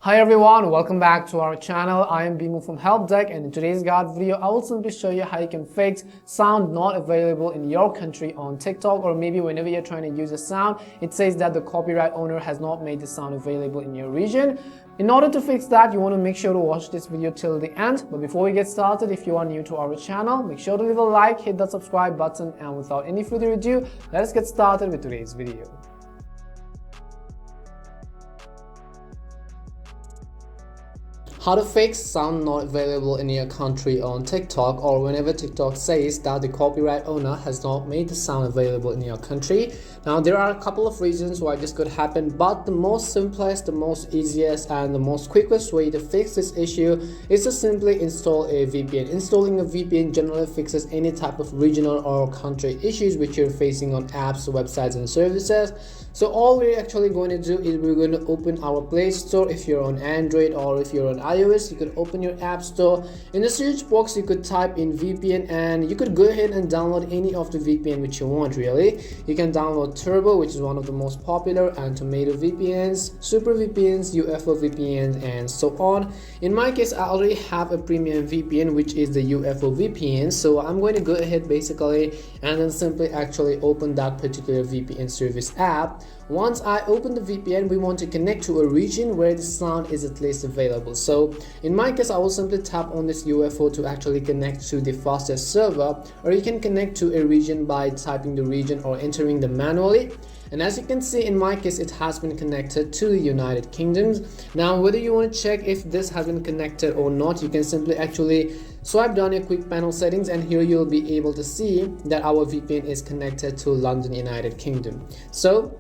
Hi everyone, welcome back to our channel. I am Bimu from Help Deck, and in today's guide video I will simply show you how you can fix sound not available in your country on TikTok, or maybe whenever you're trying to use a sound it says that the copyright owner has not made the sound available in your region. In order to fix that, you want to make sure to watch this video till the end. But before we get started, if you are new to our channel, make sure to leave a like, hit that subscribe button, and without any further ado, let us get started with today's video. How to fix sound not available in your country on TikTok, or whenever TikTok says that the copyright owner has not made the sound available in your country. Now there are a couple of reasons why this could happen, but the most simplest, the most easiest and the most quickest way to fix this issue is to simply install a VPN. Installing a VPN generally fixes any type of regional or country issues which you're facing on apps, websites and services. So all we're actually going to do is we're going to open our Play Store. If you're on Android or if you're on iOS, you could open your App Store. In the search box you could type in VPN, and you could go ahead and download any of the VPN which you want. Really, you can download Turbo, which is one of the most popular, and Tomato VPNs, Super VPNs, UFO VPNs and so on. In my case, I already have a premium VPN which is the UFO VPN, so I'm going to go ahead basically and then simply actually open that particular VPN service app. Once I open the VPN, we want to connect to a region where the sound is at least available. So in my case, I will simply tap on this UFO to actually connect to the fastest server, or you can connect to a region by typing the region or entering them manually. And as you can see, in my case, it has been connected to the United Kingdom. Now whether you want to check if this has been connected or not, you can simply actually swipe down your quick panel settings, and here you'll be able to see that our VPN is connected to London, United Kingdom. So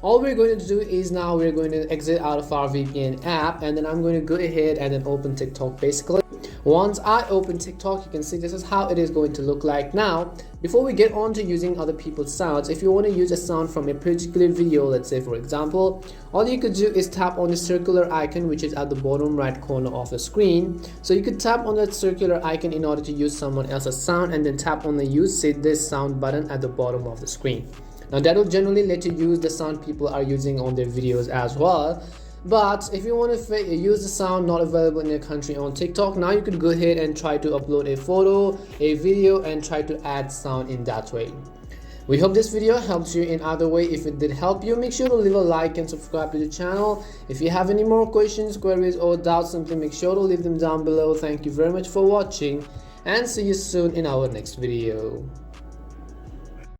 all we're going to do is now we're going to exit out of our VPN app, and then I'm going to go ahead and then open TikTok basically. Once I open TikTok, you can see this is how it is going to look like. Now before we get on to using other people's sounds, if you want to use a sound from a particular video, let's say for example, all you could do is tap on the circular icon which is at the bottom right corner of the screen. So you could tap on that circular icon in order to use someone else's sound, and then tap on the use this sound button at the bottom of the screen. Now that will generally let you use the sound people are using on their videos as well. But if you want to use the sound not available in your country on TikTok, now you could go ahead and try to upload a photo, a video, and try to add sound in that way. We hope this video helps you in either way. If it did help you, make sure to leave a like and subscribe to the channel. If you have any more questions, queries or doubts, simply make sure to leave them down below. Thank you very much for watching, and see you soon in our next video.